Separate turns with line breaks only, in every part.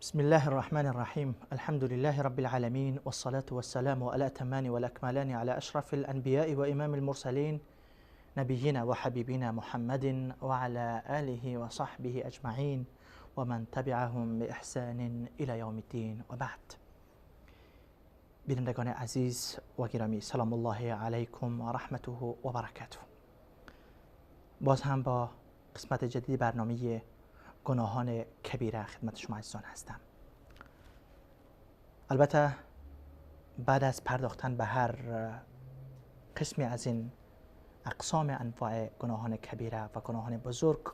بسم الله الرحمن الرحيم. الحمد لله رب العالمين، والصلاة والسلام على الأتمان والأكملان على أشرف الأنبياء وإمام المرسلين نبينا وحبيبنا محمد وعلى آله وصحبه أجمعين ومن تبعهم بإحسان إلى يوم الدين وبعد. بینندگان عزیز و گرامی، سلام الله علیکم و رحمته و برکاته. باز هم با قسمت جدید برنامه گناهان کبیره خدمت شما عزیزان هستم. البته بعد از پرداختن به هر قسمی از این اقسام انواع گناهان کبیره و گناهان بزرگ،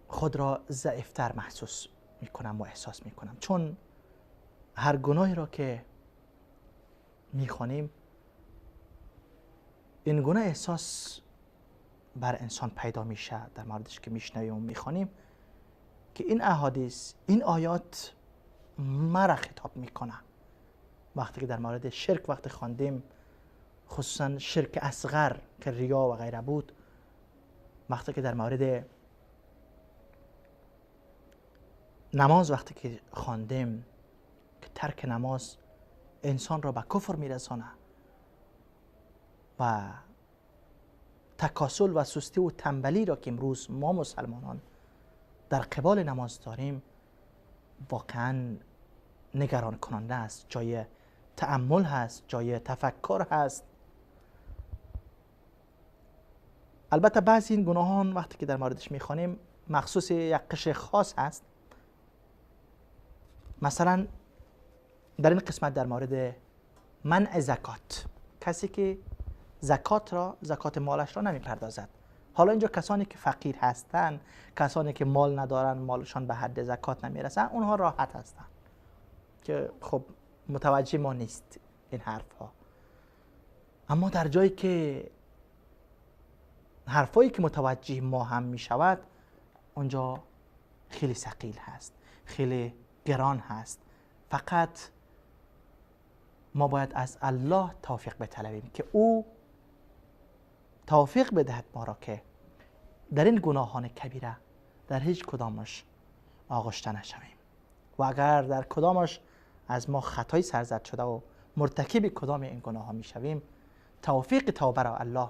خود را ضعیفتر محسوس میکنم و احساس میکنم، چون هر گناهی را که میخوانیم این گناه احساس بر انسان پیدا میشه در موردش که میشنویم و میخوانیم که این احادیث، این آیات مرا خطاب میکنه. وقتی که در مورد شرک وقتی خواندیم، خصوصا شرک اصغر که ریا و غیره بود، وقتی که در مورد نماز وقتی که خواندیم که ترک نماز انسان را به کفر میرسانه و تکاسل و سستی و تنبلی را که امروز ما مسلمانان در قبال نماز داریم واقعا نگران کننده است، جای تأمل هست، جای تفکر هست. البته بعضی این گناهان وقتی که در موردش میخوانیم مخصوص یک قشر خاص هست. مثلا در این قسمت در مورد منع زکات، کسی که زکات مالش را نمیپردازد. حالا اینجا کسانی که فقیر هستند، کسانی که مال ندارن، مالشان به حد زکات نمیرسن، اونها راحت هستن که خب متوجه ما نیست این حرف ها. اما در جایی که حرفایی که متوجه ما هم میشود، اونجا خیلی ثقیل هست، خیلی گران هست. فقط ما باید از الله توفیق بطلبیم که او توفیق بدهد ما را که در این گناهان کبیره در هیچ کدامش آغشته نشویم و اگر در کدامش از ما خطایی سرزد شده و مرتکب کدام این گناه ها می شویم، توفیق توبه را الله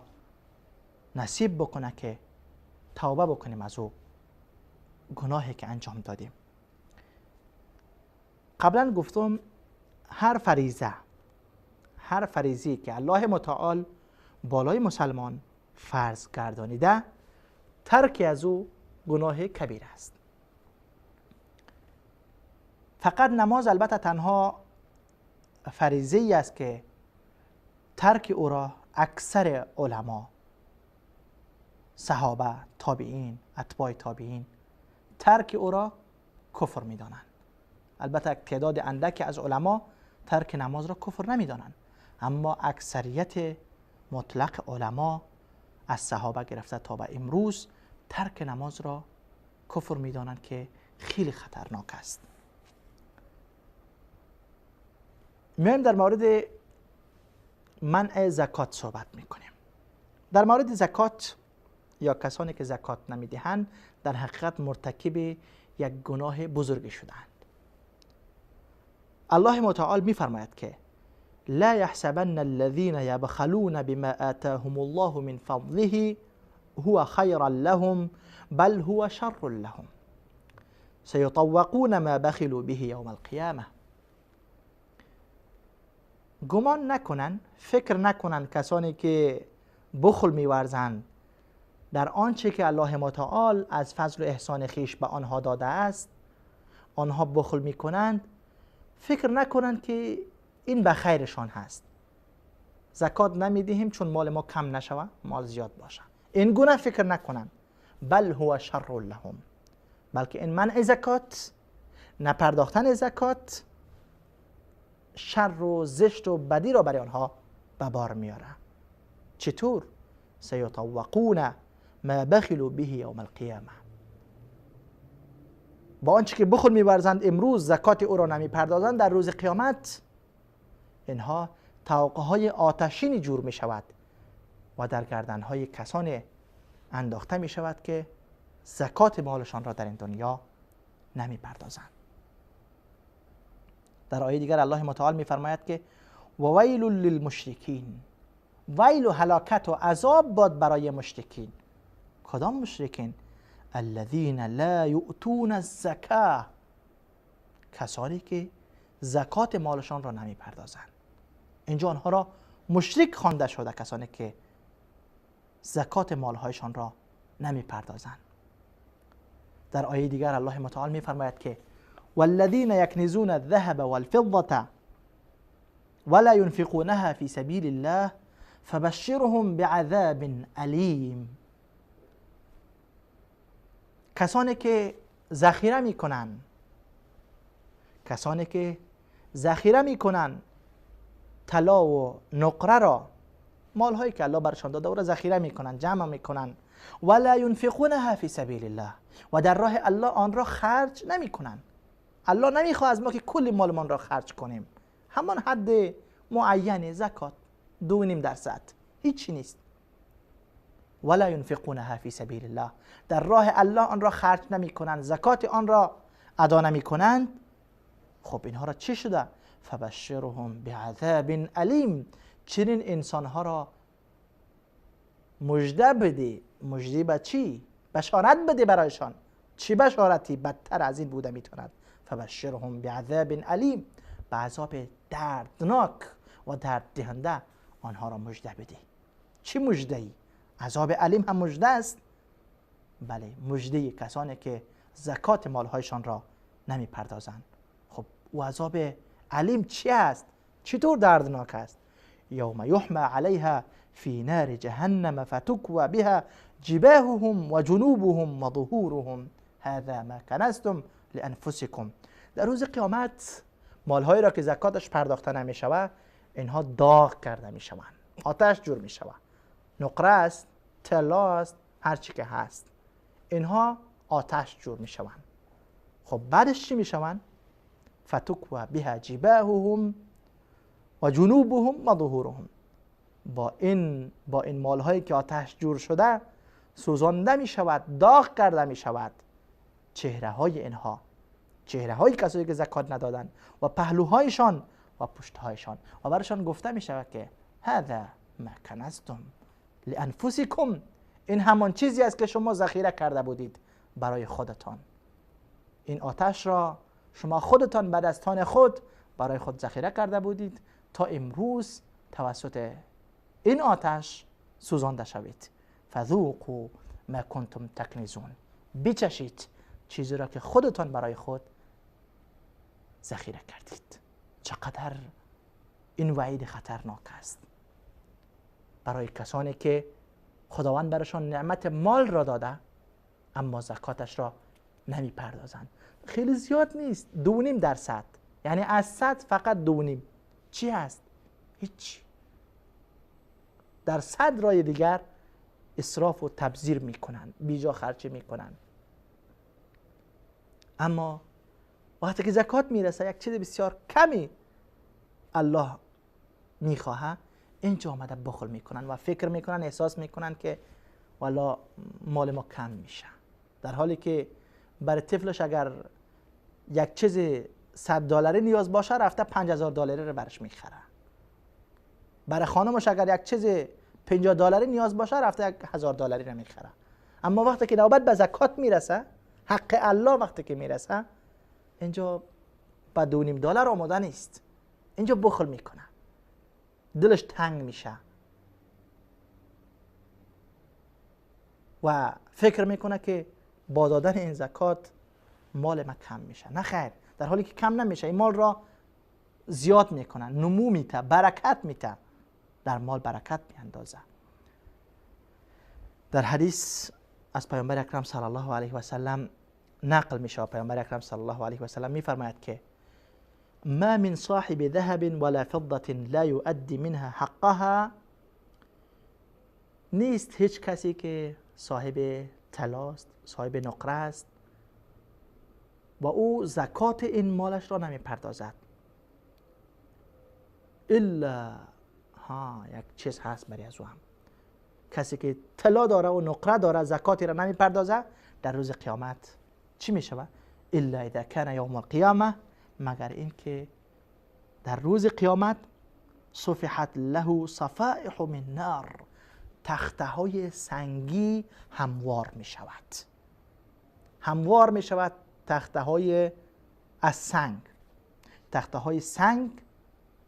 نصیب بکنه که توبه بکنیم از او گناهی که انجام دادیم. قبلا گفتم هر فریضی که الله متعال بالای مسلمان فرض گردانیده، ترک از او گناه کبیر است. فقط نماز البته تنها فریضه‌ای است که ترک او را اکثر علما، صحابه، تابعین، اتباع تابعین ترک او را کفر می‌دانند. البته تعداد اندک از علما ترک نماز را کفر نمی‌دانند، اما اکثریت مطلق علما از صحابه گرفته تا به امروز ترک نماز را کفر می‌دانند که خیلی خطرناک است. میایم در مورد منع زکات صحبت میکنیم. در مورد زکات یا کسانی که زکات نمیدهند در حقیقت مرتکب یک گناه بزرگ شدند. الله متعال میفرماید که لا يحسبن الذين يبخلون بما آتاهم الله من فضله هو خيرا لهم بل هو شر لهم سيطوقون ما بخلوا به يوم القيامة. گمان نکنن، فکر نکنن کسانی که بخل می‌ورزند در آنچه که الله متعال از فضل و احسان خویش به آنها داده است، آنها بخل می‌کنند، فکر نکنند که این به خیرشان هست. زکات نمیدهیم چون مال ما کم نشود، مال زیاد باشه. این گونه فکر نکنند. بل هو شر لهم، بلکه این منع زکات، نپرداختن زکات، شر و زشت و بدی را برای آنها به بار میاره. چطور؟ سیطوقون ما بخلوا به یوم القیامه. با آنچه که بخل می‌ورزند امروز زکات او را نمیپردازند، در روز قیامت اینها طوقه‌های آتشینی جور می شود و در گردن‌های کسان انداخته می شود که زکات مالشان را در این دنیا نمی پردازند. در آیه دیگر الله متعال می فرماید که و ویل للمشرکین، ویل و هلاکت و عذاب باد برای مشرکین. کدام مشرکین؟ الذین لا یؤتون الزکاه، کسانی که زکات مالشان را نمی پردازند. اینجا آنها را مشرک خوانده شده، کسانی که زکات مالهایشان را نمی پردازند. در آیه دیگر الله متعال می فرماید که والذین یکنزون الذهب والفضة ولا ينفقونها في سبيل الله فبشرهم بعذاب علیم. کسانی که ذخیره میکنن، کسانی که ذخیره میکنن طلا و نقره را، مالهایی که الله برشان داده او را ذخیره میکنن، جمع میکنن، ولا ينفقونها في سبيل الله، و در راه الله آن را خرج نمیکنن. الله نمیخواد از ما که کل مالمان را خرج کنیم، همان حد معین زکات 2.5%، هیچی نیست. ولا ينفقونها في سبيل الله، در راه الله آن را خرج نمی کنند، زکات آن را ادا نمی کنند. خب اینها را چی شده؟ فبشرهم بعذاب علیم، چنین انسانها را مژده بده. مژده به چی؟ بشارت بده برایشان. چی بشارتی؟ بدتر از این بوده میتواند. فبشرهم بعذاب علیم، به عذاب دردناک و درد دهنده آنها را مژده بده. چی مژده ای؟ عذاب علیم هم مژده است. بله، مژده کسانی که زکات مالهایشان را نمی پردازند. خب و عذاب علیم چی است؟ چطور دردناک است؟ یوم یحمى علیها فی نار جهنم فتکوى بها جباههم و جنوبهم و ظهورهم هذا ما کنزتم لانفسکم. در روز قیامت مالهایی را که زکاتش پرداخته نمی شود، اینها داغ کرده می شوند، آتش جور می شود. نقره است، طلا است، هر چی که هست، اینها آتش جور می شوند. خب بعدش چی می شوند؟ فتکوى بها جباههم و جنوبهم و ظهورهم. با این مالهایی که آتش جور شده سوزانده می شود، داغ کرده می شود چهره های اینها، چهره های کسایی که زکات ندادن، و پهلوهایشان و پشتهایشان، و برشان گفته می شود که هذا ما کنزتم لانفسکم، این همان چیزی است که شما ذخیره کرده بودید برای خودتان. این آتش را شما خودتان به دستان خود برای خود ذخیره کرده بودید تا امروز توسط این آتش سوزانده شوید. فذوقوا ما کنتم تکنزون، بچشید چیزی را که خودتان برای خود ذخیره کردید. چقدر این وعید خطرناک است برای کسانی که خداوند برشان نعمت مال را داده اما زکاتش را نمی پردازند. خیلی زیاد نیست، 2.5%، یعنی از 100 فقط 2.5 چی هست؟ هیچ. در 100 راه دیگر اسراف و تبذیر میکنن، بیجا خرچی میکنن. اما وقتی که زکات میرسه، یک چیز بسیار کمی الله میخواه، اینجا آمده بخل میکنن و فکر میکنن، احساس میکنن که والا مال ما کم میشه، در حالی که برای طفلش اگر یک چیز $100 نیاز باشه رفته $5000 رو برش میخره. برای خانمش اگر یک چیز $50 نیاز باشه رفته $1000 رو میخره. اما وقتی که نوبت به زکات میرسه، حق الله وقتی که میرسه، اینجا با $2.5 آماده نیست، اینجا بخل میکنه، دلش تنگ میشه و فکر میکنه که با دادن این زکات مال ما کم میشه. نه خیر، در حالی که کم نمیشه، این مال را زیاد میکنن، نمو میته، برکت میته، در مال برکت میاندازه. در حدیث از پیامبر اکرم صلی الله علیه و سلم نقل میشه، پیامبر اکرم صلی الله علیه و سلم میفرماید که ما من صاحب ذهب ولا فضة لا يؤدي منها حقها، نیست هیچ کسی که صاحب طلاست، صاحب نقره است و او زکات این مالش را نمی پردازد، الا یک چیز هست برای از او هم، کسی که طلا داره و نقره داره زکاتی را نمی پردازه، در روز قیامت چی می شود؟ الا اذا کان یوم القیامه، مگر اینکه در روز قیامت صفحت له صفائح من نار، تخته های سنگی هموار می شود. هموار می شود تخته های از سنگ. تخته های سنگ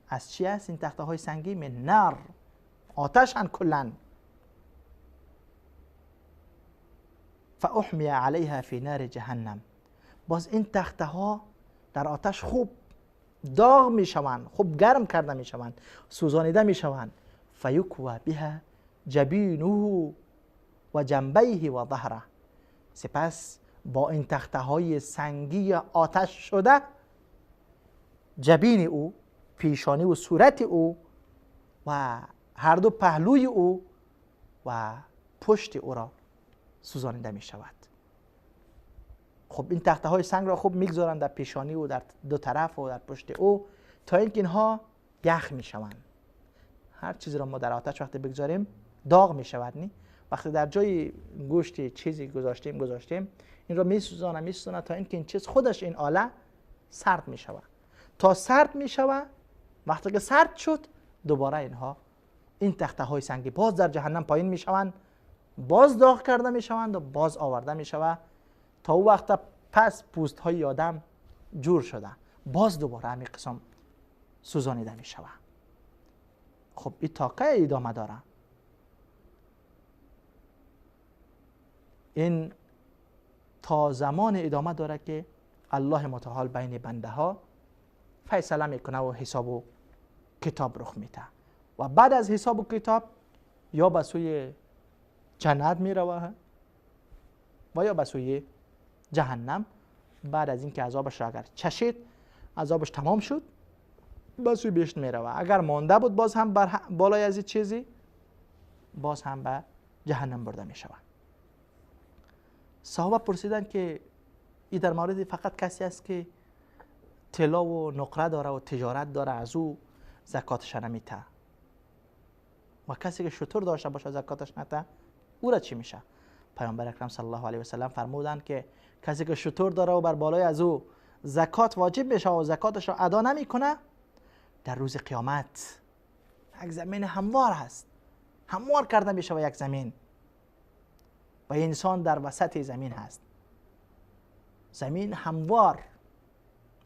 از چی است این تخته های سنگی؟ من نار، آتش هن کلن. فاحمی علیها فی نار جهنم، باز این تخته ها در آتش خوب داغ می شوند، خوب گرم کرده می شوند، سوزانیده می شوند. فیکوى بها جبینه و جنبیه و ظهره، سپس با این تخته های سنگی آتش شده جبین او، پیشانی و صورت او و هر دو پهلوی او و پشت او را سوزانیده می شود. خب این تخته های سنگ را خوب میگذارند در پیشانی و در دو طرف و در پشت او تا اینکه اینها یخ می شوند. هر چیزی را ما در آتش وقتی بگذاریم داغ می شود، نی؟ وقتی در جای گوشت چیزی گذاشتیم این را میسوزانه تا اینکه این چیز خودش این آله سرد می شود. تا سرد می شود، وقتی که سرد شد دوباره اینها این تخته های سنگی باز در جهنم پایین می شوند، باز داغ کرده می شوند و باز آورده می شود تا او وقت پس پوست های آدم جور شده، باز دوباره همین قسم سوزانیده می شود. خب این طاقه ادامه داره. این تا زمان ادامه داره که الله متعال بین بنده ها فیصله میکنه و حساب و کتاب رخ میده و بعد از حساب و کتاب یا به سوی جنت میروه و یا به سوی جهنم. بعد از اینکه عذابش را اگر چشید، عذابش تمام شد، به سوی بهشت میروه. اگر مانده بود باز هم بالای از این چیزی باز هم به جهنم برده میشود. صحابه پرسیدن که این در مورد فقط کسی است که طلا و نقره داره و تجارت داره از او زکاتش نمیته، و کسی که شتر داشته باشه زکاتش نته او را چی میشه؟ پیامبر اکرم صلی الله علیه و سلم فرمودند که کسی که شتر داره و بر بالای از او زکات واجب میشه و زکاتش را ادا نمیکنه، در روز قیامت یک زمین هموار هست، هموار کرده میشه و یک زمین، و انسان در وسط زمین هست. زمین هموار،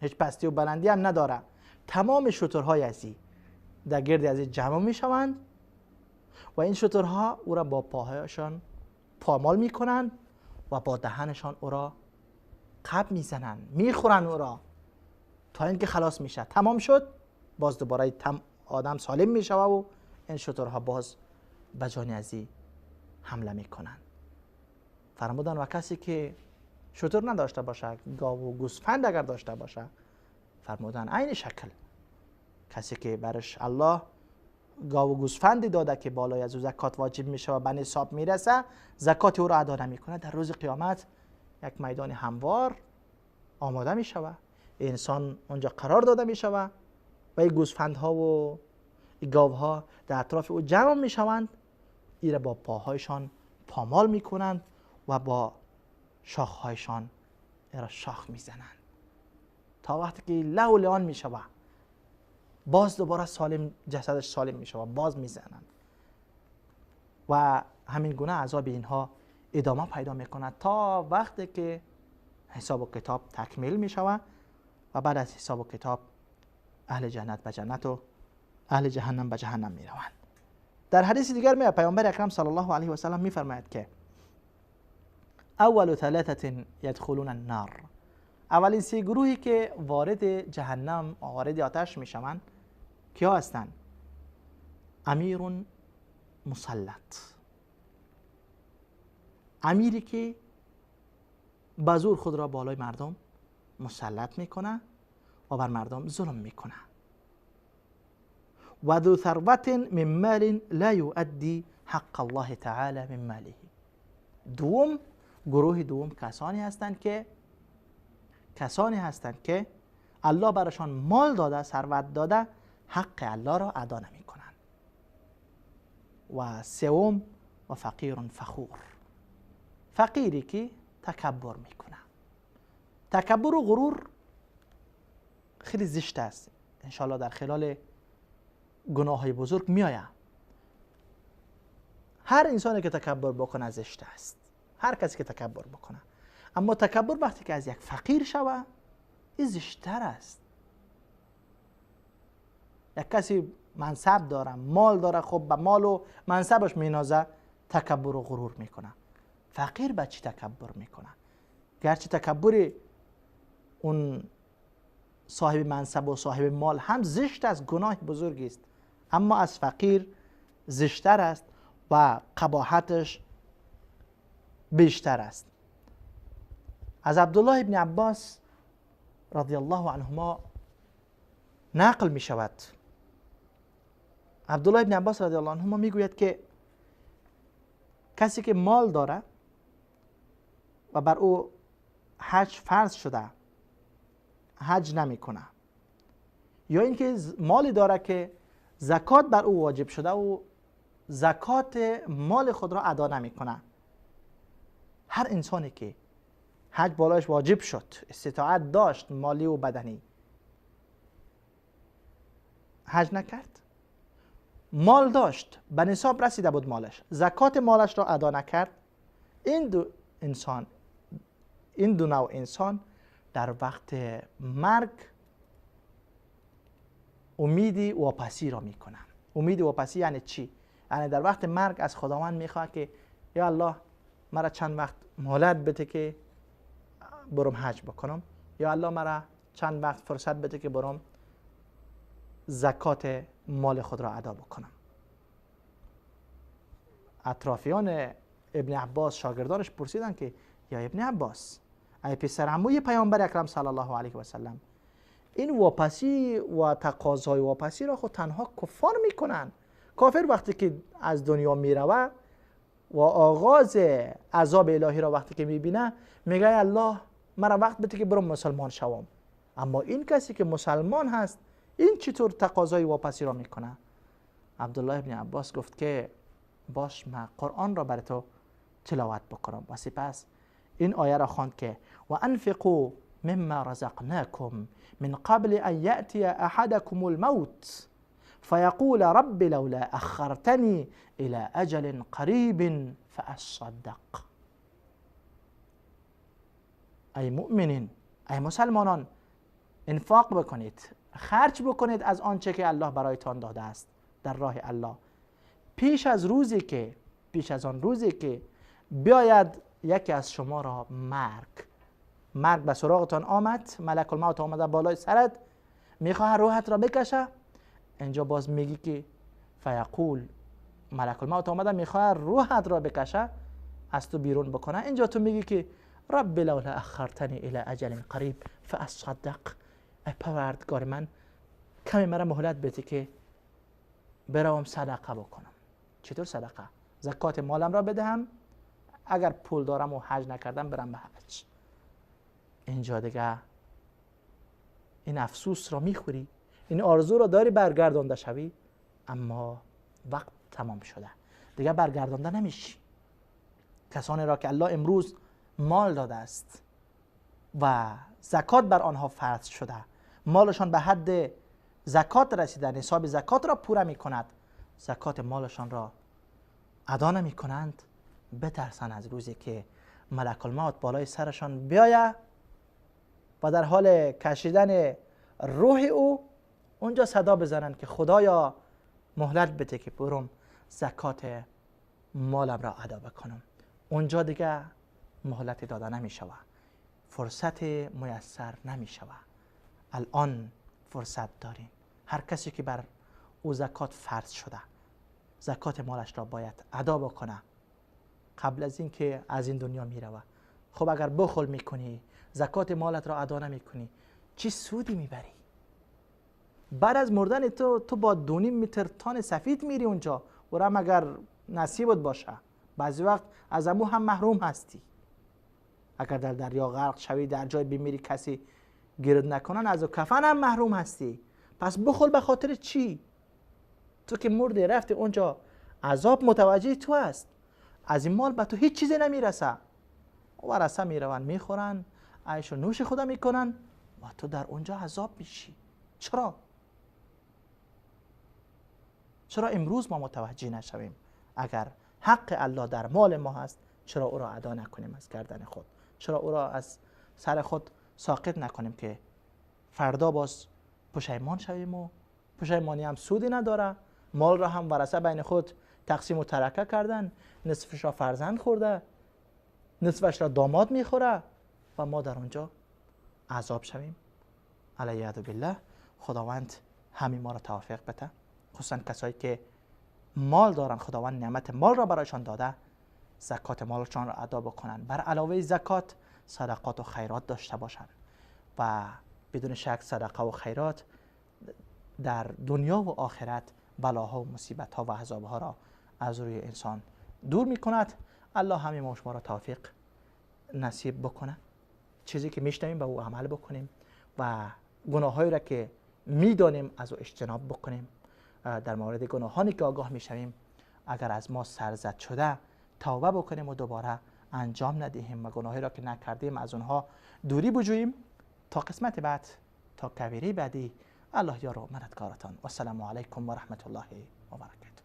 هیچ پستی و بلندی هم نداره. تمام شترهای ازی در گرد ازی جمع میشوند و این شترها او را با پاهایشان پامال میکنند و با دهنشان او را قب میزنند، میخورند او را تا اینکه خلاص میشه. تمام شد، باز دوباره آدم سالم میشه و این شترها باز به جان ازی حمله میکنند. فرمودن و کسی که شتر نداشته باشه، گاو و گوسفند اگر داشته باشه، فرمودن عین شکل کسی که برش الله گاو و گوسفندی داده که بالای از او زکات واجب میشه و به نصاب میرسه، زکات او را ادا نمیکنه، در روز قیامت یک میدان هموار آماده میشوه، انسان اونجا قرار داده میشوه و این گوسفندها و گاوها در اطراف او جمع میشوند، این را با پاهایشان پامال میکنند و با شاخهایشان این را شاخ میزنند تا وقتی که له لعان میشوه، باز دوباره سالم، جسدش سالم میشوه، باز میزنند و همین گونه عذاب اینها ادامه پیدا میکنه تا وقتی که حساب و کتاب تکمیل میشوه و بعد از حساب و کتاب اهل جنت به جنت و اهل جهنم به جهنم میروند. در حدیث دیگر می پیامبر اکرم صلی الله علیه و سلم میفرماید که اول ثلاثه يدخلون النار، اولین سه گروهی که وارد جهنم، وارد آتش میشوند کیا هستند؟ امیر مسلط، امیری که به زور خود را بالای مردم مسلط میکنه و بر مردم ظلم میکنه. و ذو ثروت من مال لا یؤدی حق الله تعالی من ماله. دوم، گروه دوم کسانی هستند که الله برشان مال داده، ثروت داده، حق الله را ادا نمی کنند. و سوم، و فقیر فخور، فقیری که تکبر میکنه، تکبر و غرور خیلی زشت است. انشالله در خلال گناه های بزرگ میآید. هر انسانی که تکبر بکنه زشت است، هر کسی که تکبر بکنه. اما تکبر وقتی که از یک فقیر شود این زشت‌تر است. یک کسی منصب داره، مال داره، خب به مال و منصبش مینازه، تکبر و غرور میکنه. فقیر به چی تکبر میکنه؟ گرچه تکبر اون صاحب منصب و صاحب مال هم زشت است، گناه بزرگی است، اما از فقیر زشت‌تر است و قباحتش بیشتر است. از عبدالله ابن عباس رضی الله عنهما نقل می شود. عبدالله ابن عباس رضی الله عنهما می گوید که کسی که مال داره و بر او حج فرض شده حج نمی کنه، یا اینکه مالی داره که زکات بر او واجب شده و زکات مال خود را ادا نمی کنه. هر انسانی که حج بالایش واجب شد، استطاعت داشت مالی و بدنی، حج نکرد، مال داشت، به نصاب رسیده بود مالش، زکات مالش را ادا نکرد، این دو نوع انسان در وقت مرگ امیدی واپسی را میکنن. امید واپسی یعنی چی؟ یعنی در وقت مرگ از خداوند میخواد که یا الله مرا چند وقت مهلت بده که برم حج بکنم، یا الله مرا چند وقت فرصت بده که برم زکات مال خود را ادا بکنم. اطرافیان ابن عباس شاگردانش پرسیدن که یا ابن عباس، ای پسر عموی پیامبر اکرم صلی الله علیه و سلم، این واپسی و تقاضای واپسی را خود تنها کفار میکنن. کافر وقتی که از دنیا میروه و آغاز عذاب الهی را وقتی که میبینه میگه الله مرا وقت بده که برم مسلمان شوم. اما این کسی که مسلمان هست این چطور تقاضای واپسی را میکنه؟ عبدالله ابن عباس گفت که باش من قرآن را برای تو تلاوت بکنم و سپس این آیه را خواند که و انفقوا مما رزقناكم من قبل ان یأتی احدكم الموت فیقول رب لولا اخرتنی الى اجل قریب فاصدق. ای مؤمنین، ای مسلمانان، انفاق بکنید، خرج بکنید از آنچه که الله برایتان داده است در راه الله، پیش از آن روزی که بیاید یکی از شما را مرگ به سراغتان آمد، ملک الموت آمده بالای سرت میخواه روحت را بکشه. اینجا باز میگی که فیقول، ملک الموت آمده میخواه روحت را بکشه، از تو بیرون بکنه. اینجا تو میگی که رب لولا اخرتنی الى اجل قریب فاصدق، ای پروردگار من کمی مرا مهلت بده که بروم صدقه بکنم. چطور صدقه؟ زکات مالم را بدهم، اگر پول دارم و حج نکردم برم به حج. اینجا دیگه این افسوس را میخوری، این آرزو را داری برگردانده شوی، اما وقت تمام شده دیگه برگردانده نمیشی. کسانی را که الله امروز مال داده است و زکات بر آنها فرض شده، مالشان به حد زکات رسیده، نصاب زکات را پوره می کند، زکات مالشان را ادا نمی کنند، بترسن از روزی که ملک الموت بالای سرشان بیاید و در حال کشیدن روح او اونجا صدا بزنند که خدایا مهلت بده که برم زکات مالم را ادا بکنم. اونجا دیگه مهلت داده نمی شود، فرصت میسر نمی شود. الان فرصت داریم. هر کسی که بر او زکات فرض شده زکات مالش را باید ادا بکنه قبل از اینکه از این دنیا می روه. خب اگر بخل میکنی، زکات مالت را ادا نمی کنی، چی سودی میبری؟ بعد از مردن تو با 2.5 متر تان سفید میری اونجا و رم اگر نصیبت باشه بعضی وقت از امو هم محروم هستی. اگر در دریا غرق شوی، در جای بمیری کسی گرد نکنن، از کفن هم محروم هستی. پس بخل به خاطر چی؟ تو که مردی رفتی اونجا، عذاب متوجه تو است، از این مال به تو هیچ چیزی نمیرسه. ورثه میرون میخورن، عیش و نوش خدا میکنن و تو در اونجا عذاب میشی. چرا امروز ما متوجه نشویم اگر حق الله در مال ما هست چرا او را ادا نکنیم از گردن خود؟ چرا او را از سر خود ساقط نکنیم که فردا باز پشیمان شویم؟ و پشیمانی هم سودی نداره. مال را هم ورثه بین خود تقسیم و ترکه کردن، نصفش را فرزند خورده، نصفش را داماد میخوره و ما در اونجا عذاب شویم. علیه بالله. خداوند همین ما را توفیق بده، خصوصا کسایی که مال دارن، خداوند نعمت مال را برایشان داده، زکات مالشان را ادا بکنن. بر علاوه زکات صدقات و خیرات داشته باشن و بدون شک صدقه و خیرات در دنیا و آخرت بلاها و مصیبت ها و عذاب ها را از روی انسان دور می کند. الله همین ما شما را توفیق نصیب بکنه، چیزی که میشنویم به او عمل بکنیم و گناهایی را که میدانیم از او اجتناب بکنیم. در مورد گناهانی که آگاه میشویم اگر از ما سرزد شده توبه بکنیم و دوباره انجام ندهیم و گناهی را که نکردیم از اونها دوری بجوییم. تا قسمت بعد، تا کبیره بعدی، الله یار و مددگارتان. و السلام علیکم و رحمت الله و برکاته.